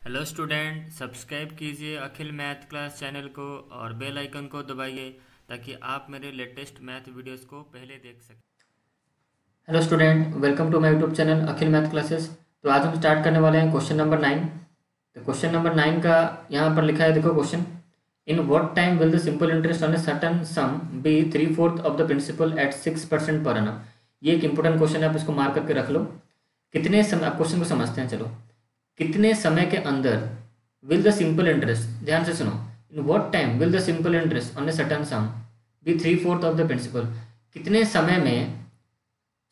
Hello student, subscribe कीजिए अखिल math class channel को और बेल आइकन को दबाइए ताकि आप मेरे लेटेस्ट मैथ वीडियोस को पहले देख सकें। Hello student, welcome to my YouTube channel Akhil math classes. तो आज हम स्टार्ट करने वाले हैं क्वेश्चन नंबर 9। तो क्वेश्चन नंबर 9 का यहाँ पर लिखा है, देखो question. In what time will the simple interest on a certain sum be 3/4 of the principal at 6% per annum। ये एक इंपॉर्टेंट क्वेश्चन है, आप इसको मार्क करके रख लो। कितने समय, आप क्वेश्चन को समझते हैं, चलो। कितने समय के अंदर विल द सिंपल इंटरेस्ट, ध्यान से सुनो, in what time will the simple interest on a certain sum be 3/4 of the principal. कितने समय में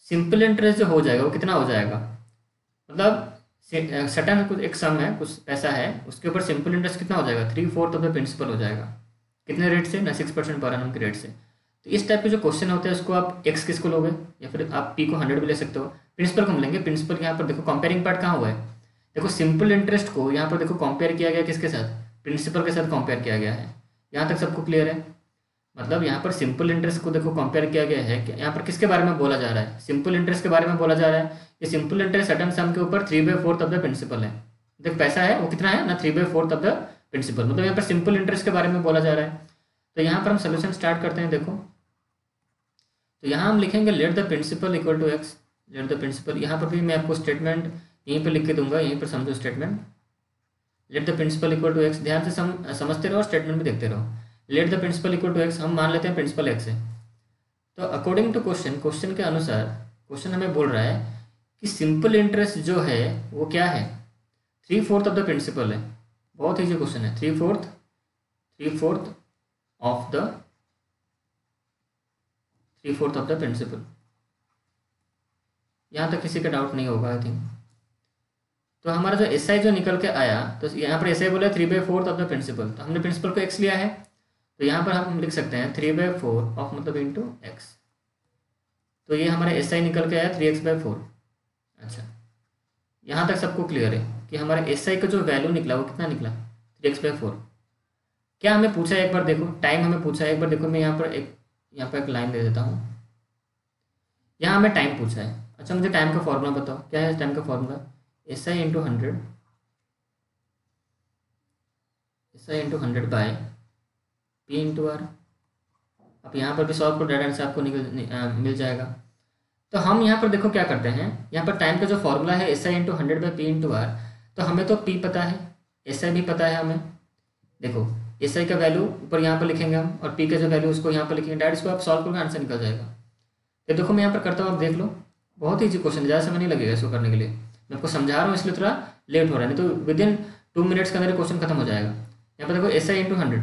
सिंपल इंटरेस्ट जो हो जाएगा वो कितना हो जाएगा, मतलब सटन कुछ एक सम है, कुछ पैसा है, उसके ऊपर सिंपल इंटरेस्ट कितना हो जाएगा, 3/4 ऑफ द प्रिंसिपल हो जाएगा। कितने रेट से ना, 6% पर annum के रेट से। तो इस टाइप के जो क्वेश्चन होते हैं उसको आप एक्स किसको लोगे, या फिर आप पी को 100 भी ले सकते हो। प्रिंसिपल को हम लेंगे। प्रिंसिपल यहाँ पर देखो कंपेयरिंग पार्ट कहाँ हुआ है, देखो सिंपल इंटरेस्ट को यहाँ पर देखो कंपेयर किया गया किसके साथ, प्रिंसिपल के साथ कंपेयर किया गया है। यहाँ तक सबको क्लियर है। मतलब यहाँ पर सिंपल इंटरेस्ट को देखो कंपेयर किया गया है कि यहाँ पर किसके बारे में बोला जा रहा है, सिंपल इंटरेस्ट के बारे में बोला जा रहा है। ये सिंपल इंटरेस्ट सटन सम के ऊपर 3/4 ऑफ द प्रिंसिपल है। देख पैसा है वो कितना है ना, 3/4 ऑफ द प्रिंसिपल, मतलब यहाँ पर सिंपल इंटरेस्ट के बारे में बोला जा रहा है। तो यहाँ पर हम सोल्यूशन स्टार्ट करते हैं। देखो तो यहाँ हम लिखेंगे let the principal equal to X. Let the principal, यहाँ पर भी मैं आपको स्टेटमेंट यहीं पर लिख के दूंगा, यहीं पर समझो statement. Let the principal equal to X, ध्यान से समझते रहो और स्टेटमेंट भी देखते रहो। Let the principal equal to X, हम मान लेते हैं प्रिंसिपल एक्स है। तो अकॉर्डिंग टू क्वेश्चन के अनुसार क्वेश्चन हमें बोल रहा है कि सिंपल इंटरेस्ट जो है वो क्या है, 3/4 ऑफ द प्रिंसिपल है। बहुत ईजी क्वेश्चन है। 3/4 of the 3/4 of the principal. यहाँ तक किसी का डाउट नहीं होगा आई थिंक। तो हमारा जो एस आई जो निकल के आया, तो यहाँ पर एस आई बोला 3/4 ऑफ द प्रिंसिपल, तो हमने प्रिंसिपल को एक्स लिया है। तो यहाँ पर हम लिख सकते हैं 3/4 ऑफ मतलब इंटू एक्स। तो ये हमारा एस आई निकल के आया 3x/4। अच्छा, यहाँ तक सबको क्लियर है कि हमारा एस आई का जो वैल्यू निकला वो कितना निकला, 3x/4। क्या हमें पूछा है, एक बार देखो, टाइम हमें पूछा है, एक बार देखो, मैं यहाँ पर एक लाइन दे देता हूँ। यहाँ हमें टाइम पूछा है। अच्छा, मुझे टाइम का फॉर्मूला बताओ, क्या है टाइम का formula, S I into 100, S I into 100 by P into R. अब यहाँ पर भी सॉल्व करो, डायरेक्ट से आपको मिल जाएगा। तो हम यहाँ पर देखो क्या करते हैं, यहाँ पर टाइम का जो फॉर्मूला है S I into 100 by P into R. तो हमें तो पी पता है, एस आई भी पता है हमें। देखो एस आई का वैल्यू ऊपर यहाँ पर लिखेंगे हम, और पी का जो वैल्यू उसको यहाँ पर लिखेंगे। डायरेक्ट इसको आप सॉल्व करोगे, आंसर निकल जाएगा। तो देखो मैं यहाँ पर करता हूँ, आप देख लो, बहुत ईजी क्वेश्चन है, ज़्यादा समय नहीं लगेगा इसको करने के लिए। मैं आपको समझा रहा हूँ इसलिए थोड़ा लेट हो रहा है, नहीं तो विदिन 2 मिनट्स के अंदर क्वेश्चन खत्म हो जाएगा। यहाँ पर देखो एस आई इंटू 100,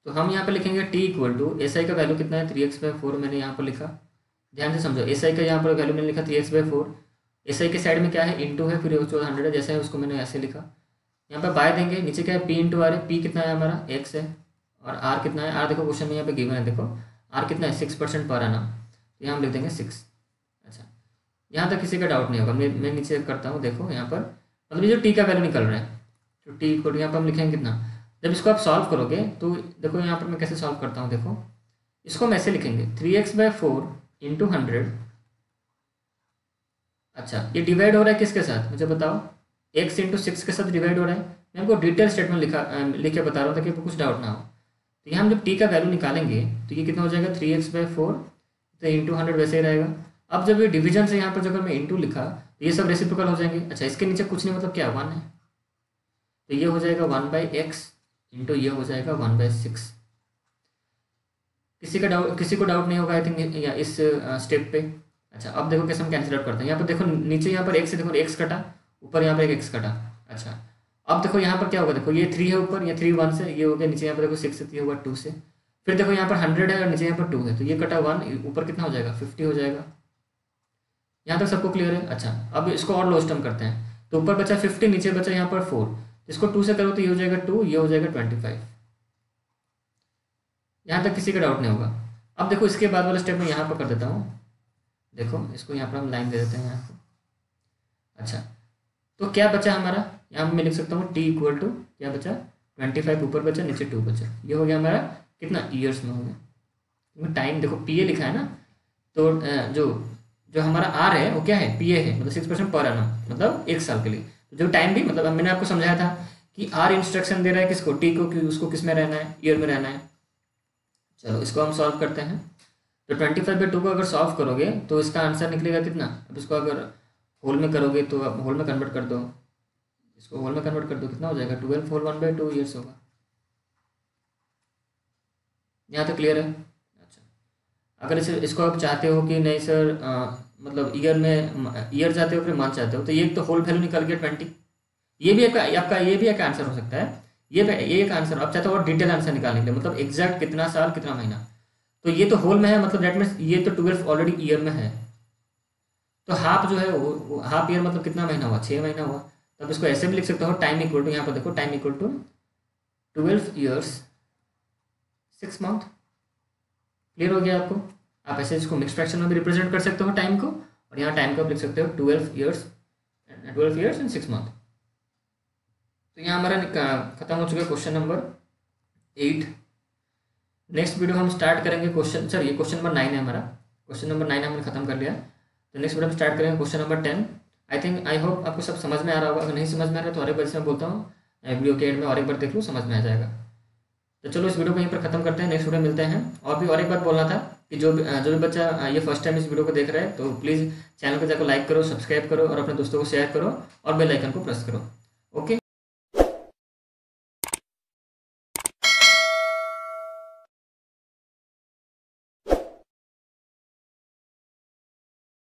तो हम यहाँ पे लिखेंगे T equal to S I का वैल्यू कितना है, 3x/4 मैंने यहाँ पर लिखा। ध्यान से समझो, एस आई का यहाँ पर वैल्यू मैंने लिखा 3x/4। एस आई के साइड में क्या है, इंटू है, फिर 100 है, जैसा है उसको मैंने ऐसे लिखा। यहाँ पर बाय देंगे, नीचे क्या है, पी इंटू आर है। पी कितना है हमारा, एक्स है, और आर कितना है, आर देखो क्वेश्चन में यहाँ पे गिवन है, देखो आर कितना है, 6% पर annum। तो यहाँ हम लिख देंगे 6। अच्छा, यहाँ तक किसी का डाउट नहीं होगा। मैं नीचे करता हूँ, देखो यहाँ पर मतलब ये जो टी का वैल्यू निकल रहा है, तो टी इक्वल टू यहाँ पर हम लिखेंगे कितना, जब इसको आप सॉल्व करोगे तो देखो यहाँ पर मैं कैसे सॉल्व करता हूँ। देखो इसको हम ऐसे लिखेंगे 3x/4 इंटू 100। अच्छा, ये डिवाइड हो रहा है किसके साथ, मुझे बताओ, x इंटू 6 के साथ डिवाइड हो रहा है। मैं आपको डिटेल स्टेटमेंट लिख के बता रहा हूँ ताकि आपको कुछ डाउट ना हो। तो यहाँ हम जब t का वैल्यू निकालेंगे तो ये कितना हो जाएगा, 3x/4, तो इंटू 100 वैसे ही रहेगा। अब जब ये डिवीजन से यहाँ पर जब मैं इंटू लिखा तो ये सब रेसिप्रोकल हो जाएंगे। अच्छा, इसके नीचे कुछ नहीं, मतलब क्या 1 है, तो ये हो जाएगा 1/x इंटू ये हो जाएगा 1/6। किसी को डाउट नहीं होगा आई थिंक इस स्टेप पे। अच्छा, अब देखो कैसे हम कैंसिल आउट करते हैं। यहाँ पर देखो नीचे यहाँ पर x से देखो x कटा, ऊपर यहाँ पर एक x कटा। अच्छा, अब देखो यहाँ पर क्या होगा, देखो ये 3 है ऊपर, ये 3 1 से, ये हो गया नीचे यहाँ पर देखो 6 से, ये होगा 2 से। फिर देखो यहाँ पर 100 है और नीचे यहाँ पर 2 है, तो ये कटा 1, ऊपर कितना हो जाएगा, 50 हो जाएगा। यहाँ तक सबको क्लियर है। अच्छा, अब इसको और लोस्ट हम करते हैं, तो ऊपर बचा 50, नीचे बचा यहाँ पर 4। इसको 2 से करो तो ये हो जाएगा 2, ये हो जाएगा 25। यहाँ तक किसी का डाउट नहीं होगा। अब देखो इसके बाद वाला स्टेप मैं यहाँ पर कर देता हूँ। देखो इसको यहाँ पर हम लाइन दे देते हैं यहाँ पर। अच्छा, तो क्या बचा हमारा, यहाँ मैं लिख सकता हूँ टी इक्वल टू क्या बचा, 25 ऊपर बचा, नीचे 2 बचा। ये हो गया हमारा कितना, ईयर्स में हो गया, क्योंकि टाइम देखो पी ए लिखा है ना, तो जो जो हमारा आर है वो क्या है, पी ए है, मतलब 6% पर annum, मतलब 1 साल के लिए। तो जो टाइम भी मतलब अब मैंने आपको समझाया था कि आर इंस्ट्रक्शन दे रहा है किसको, टी को, कि उसको किस में रहना है, ईयर में रहना है। चलो इसको हम सॉल्व करते हैं। तो 25/2 को अगर सॉल्व करोगे तो इसका आंसर निकलेगा कितना। अब इसको अगर होल में करोगे तो अब होल में कन्वर्ट कर दो, इसको होल में कन्वर्ट कर दो, कितना हो जाएगा 12 होल 1/2 ईयर्स होगा। यहाँ तक क्लियर है। अच्छा, अगर इसको आप चाहते हो कि नहीं सर मतलब ईयर में ईयर चाहते हो फिर मंथ चाहते हो, तो ये तो होल वैल्यू निकल गया 20। ये भी आपका ये भी एक आंसर हो सकता है। ये एक आंसर आप चाहते हो और डिटेल आंसर निकालने के लिए, मतलब एग्जैक्ट कितना साल कितना महीना। तो ये तो होल में है, मतलब दैट मीन्स ये तो 12 ऑलरेडी ईयर में है। तो हाफ जो है वो हाफ ईयर मतलब कितना महीना हुआ, 6 महीना हुआ। तो आप इसको ऐसे भी लिख सकते हो, टाइम इक्वल टू, यहाँ पर देखो time equal to 12 years 6 month. Clear हो गया आपको। आप ऐसे इसको मिक्स फ्रैक्शन में भी रिप्रेजेंट कर सकते हो टाइम को, और यहाँ टाइम को आप लिख सकते हो 12 ईयर्स एंड 6 मंथ। तो यहाँ हमारा खत्म हो चुका है क्वेश्चन नंबर 8। नेक्स्ट वीडियो हम स्टार्ट करेंगे क्वेश्चन, सर ये क्वेश्चन नंबर 9 है हमारा, क्वेश्चन नंबर 9 हमने खत्म कर लिया। तो नेक्स्ट वीडियो हम स्टार्ट करेंगे क्वेश्चन नंबर 10। आई होप आपको सब समझ में आ रहा होगा। अगर नहीं समझ में आ रहा है तो और एक बार से मैं बोलता हूँ, वीडियो के एंड में और एक बार देख लो, समझ में आ जाएगा। तो चलो इस वीडियो को यहीं पर खत्म करते हैं, नेक्स्ट वीडियो मिलते हैं। और एक बात बोलना था कि जो भी बच्चा ये फर्स्ट टाइम इस वीडियो को देख रहा है तो प्लीज़ चैनल को जाकर लाइक करो, सब्सक्राइब करो और अपने दोस्तों को शेयर करो और बेल आइकन को प्रेस करो।